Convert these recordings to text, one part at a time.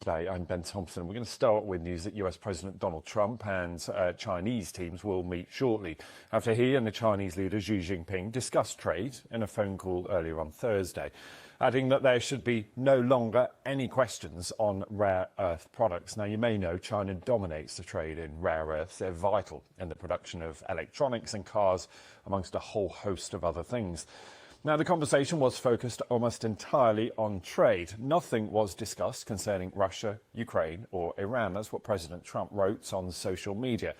today. I'm Ben Thompson. We're going to start with news that US President Donald Trump and Chinese teams will meet shortly after he and the Chinese leader Xi Jinping discussed trade in a phone call earlier on Thursday, adding that there should be no longer any questions on rare earth products. Now, you may know China dominates the trade in rare earths. They're vital in the production of electronics and cars, amongst a whole host of other things. Now, the conversation was focused almost entirely on trade. Nothing was discussed concerning Russia, Ukraine or Iran. That's what President Trump wrote on social media,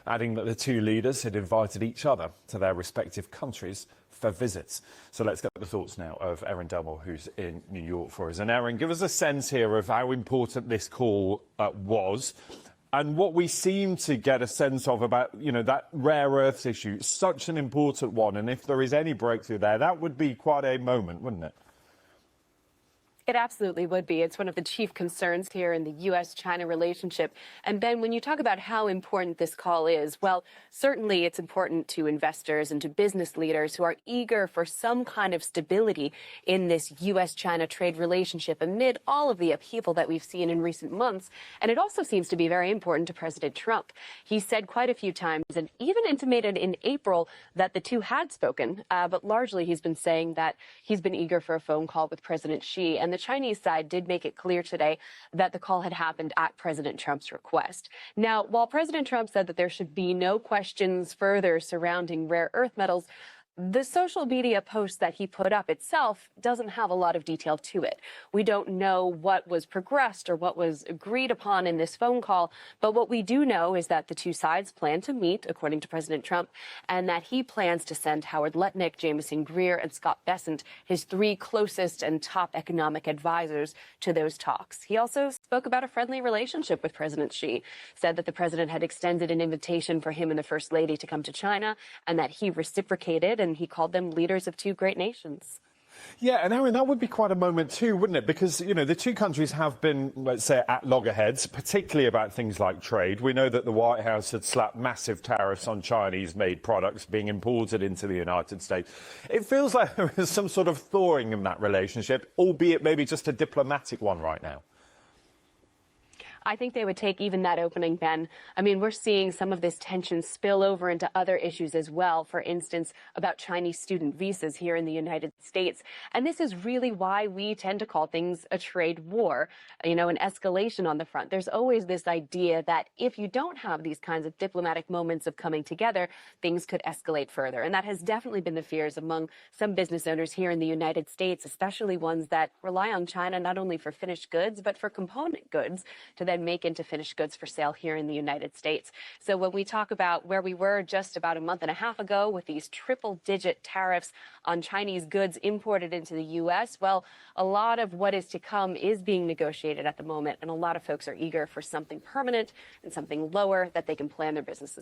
adding that the two leaders had invited each other to their respective countries for visits. So let's get the thoughts now of Erin Delmore, who's in New York for us. And Erin, give us a sense here of how important this call was. And what we seem to get a sense of about, that rare earths issue, such an important one. And if there is any breakthrough there, that would be quite a moment, wouldn't it? It absolutely would be. It's one of the chief concerns here in the U.S.-China relationship. And Ben, when you talk about how important this call is, well, certainly it's important to investors and to business leaders who are eager for some kind of stability in this U.S.-China trade relationship amid all of the upheaval that we've seen in recent months. And it also seems to be very important to President Trump. He said quite a few times and even intimated in April that the two had spoken, but largely he's been saying that he's been eager for a phone call with President Xi. And the Chinese side did make it clear today that the call had happened at President Trump's request. Now, while President Trump said that there should be no questions further surrounding rare earth metals, the social media post that he put up itself doesn't have a lot of detail to it. We don't know what was progressed or what was agreed upon in this phone call, but what we do know is that the two sides plan to meet, according to President Trump, and that he plans to send Howard Lutnick, Jameson Greer, and Scott Bessent, his three closest and top economic advisors, to those talks. He also spoke about a friendly relationship with President Xi, said that the president had extended an invitation for him and the First Lady to come to China, and that he reciprocated, and he called them leaders of two great nations. Yeah, and Erin, that would be quite a moment too, wouldn't it? Because, the two countries have been, let's say, at loggerheads, particularly about things like trade. We know that the White House had slapped massive tariffs on Chinese-made products being imported into the United States. It feels like there is some sort of thawing in that relationship, albeit maybe just a diplomatic one right now. I think they would take even that opening, Ben. I mean, we're seeing some of this tension spill over into other issues as well. For instance, about Chinese student visas here in the United States. And this is really why we tend to call things a trade war, an escalation on the front. There's always this idea that if you don't have these kinds of diplomatic moments of coming together, things could escalate further. And that has definitely been the fears among some business owners here in the United States, especially ones that rely on China not only for finished goods, but for component goods to then make into finished goods for sale here in the United States. So when we talk about where we were just about a month and a half ago with these triple-digit tariffs on Chinese goods imported into the U.S., well, a lot of what is to come is being negotiated at the moment, and a lot of folks are eager for something permanent and something lower that they can plan their businesses